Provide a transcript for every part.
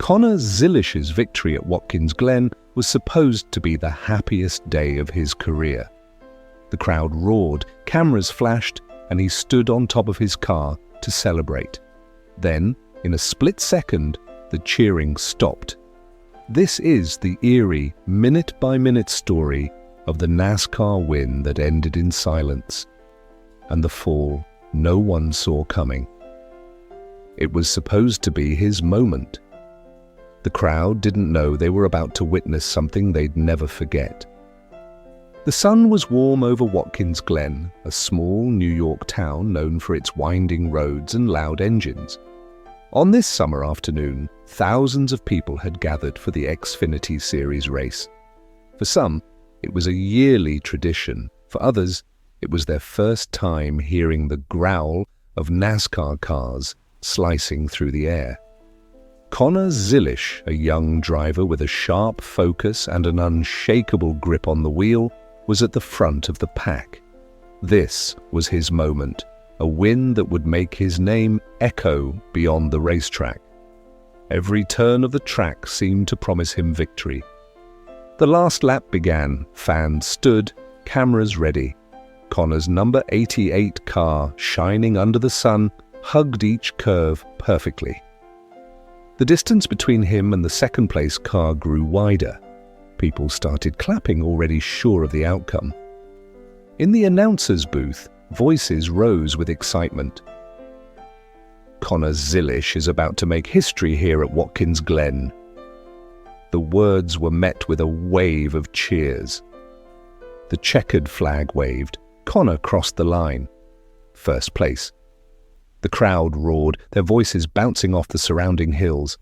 Connor Zilisch's victory at Watkins Glen was supposed to be the happiest day of his career. The crowd roared, cameras flashed, and he stood on top of his car to celebrate. Then, in a split second, the cheering stopped. This is the eerie, minute-by-minute story of the NASCAR win that ended in silence, and the fall no one saw coming. It was supposed to be his moment. The crowd didn't know they were about to witness something they'd never forget. The sun was warm over Watkins Glen, a small New York town known for its winding roads and loud engines. On this summer afternoon, thousands of people had gathered for the Xfinity Series race. For some, it was a yearly tradition. For others, it was their first time hearing the growl of NASCAR cars slicing through the air. Connor Zilisch, a young driver with a sharp focus and an unshakable grip on the wheel, was at the front of the pack. This was his moment, a win that would make his name echo beyond the racetrack. Every turn of the track seemed to promise him victory. The last lap began, fans stood, cameras ready. Connor's number 88 car, shining under the sun, hugged each curve perfectly. The distance between him and the second-place car grew wider. People started clapping, already sure of the outcome. In the announcer's booth, voices rose with excitement. Connor Zilisch is about to make history here at Watkins Glen. The words were met with a wave of cheers. The checkered flag waved. Connor crossed the line. First place. The crowd roared, their voices bouncing off the surrounding hills.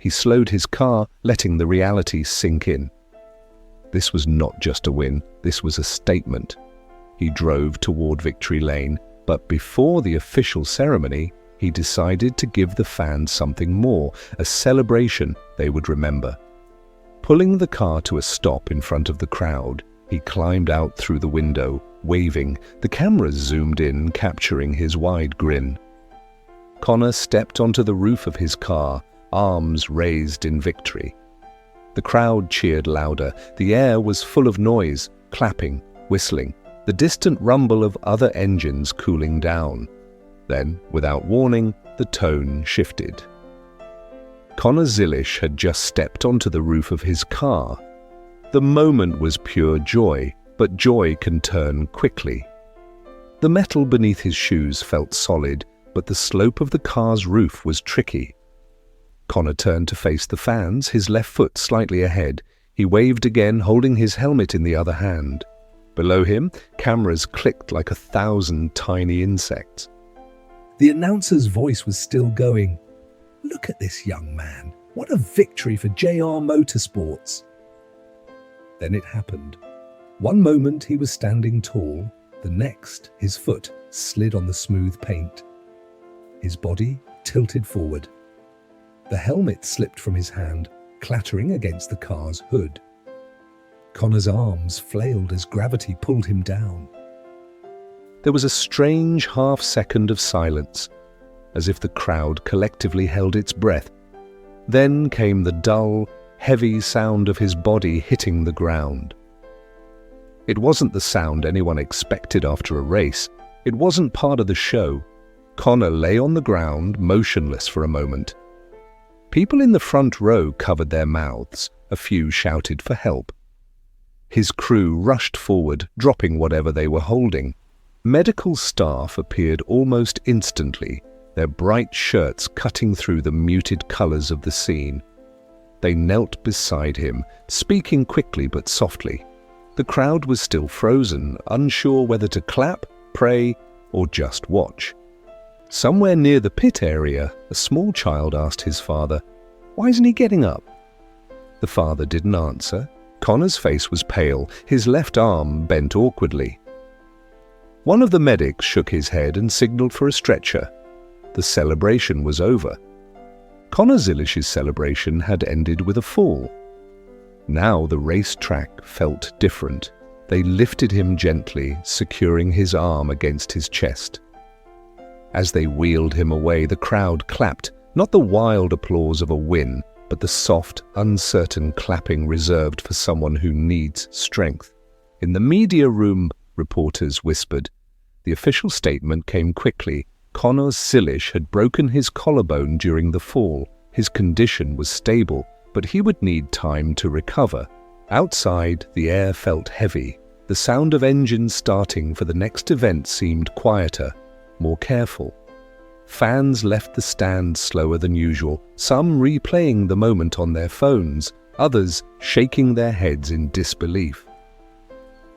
He slowed his car, letting the reality sink in. This was not just a win, this was a statement. He drove toward victory lane, but before the official ceremony, he decided to give the fans something more, a celebration they would remember. Pulling the car to a stop in front of the crowd, he climbed out through the window, waving. The cameras zoomed in, capturing his wide grin. Connor stepped onto the roof of his car, arms raised in victory. The crowd cheered louder. The air was full of noise, clapping, whistling, the distant rumble of other engines cooling down. Then, without warning, the tone shifted. Connor Zilisch had just stepped onto the roof of his car. The moment was pure joy, but joy can turn quickly. The metal beneath his shoes felt solid, but the slope of the car's roof was tricky. Connor turned to face the fans, his left foot slightly ahead. He waved again, holding his helmet in the other hand. Below him, cameras clicked like 1,000 tiny insects. The announcer's voice was still going. "Look at this young man. What a victory for JR Motorsports." Then it happened. One moment he was standing tall, the next his foot slid on the smooth paint. His body tilted forward. The helmet slipped from his hand, clattering against the car's hood. Connor's arms flailed as gravity pulled him down. There was a strange half-second of silence, as if the crowd collectively held its breath. Then came the dull, heavy sound of his body hitting the ground. It wasn't the sound anyone expected after a race. It wasn't part of the show. Connor lay on the ground, motionless for a moment. People in the front row covered their mouths. A few shouted for help. His crew rushed forward, dropping whatever they were holding. Medical staff appeared almost instantly, their bright shirts cutting through the muted colors of the scene. They knelt beside him, speaking quickly but softly. The crowd was still frozen, unsure whether to clap, pray, or just watch. Somewhere near the pit area, a small child asked his father, "Why isn't he getting up?" The father didn't answer. Connor's face was pale, his left arm bent awkwardly. One of the medics shook his head and signaled for a stretcher. The celebration was over. Connor Zilisch's celebration had ended with a fall. Now the racetrack felt different. They lifted him gently, securing his arm against his chest. As they wheeled him away, the crowd clapped, not the wild applause of a win, but the soft, uncertain clapping reserved for someone who needs strength. In the media room, reporters whispered. The official statement came quickly. Connor Zilisch had broken his collarbone during the fall. His condition was stable, but he would need time to recover. Outside, the air felt heavy. The sound of engines starting for the next event seemed quieter, more careful. Fans left the stand slower than usual, some replaying the moment on their phones, others shaking their heads in disbelief.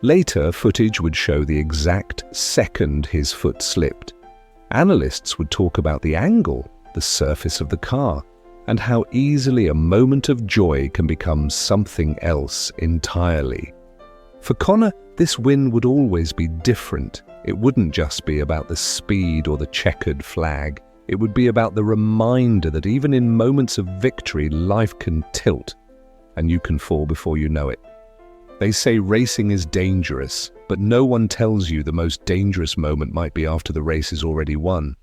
Later, footage would show the exact second his foot slipped. Analysts would talk about the angle, the surface of the car, and how easily a moment of joy can become something else entirely. For Connor, this win would always be different. It wouldn't just be about the speed or the checkered flag. It would be about the reminder that even in moments of victory, life can tilt, and you can fall before you know it. They say racing is dangerous, but no one tells you the most dangerous moment might be after the race is already won.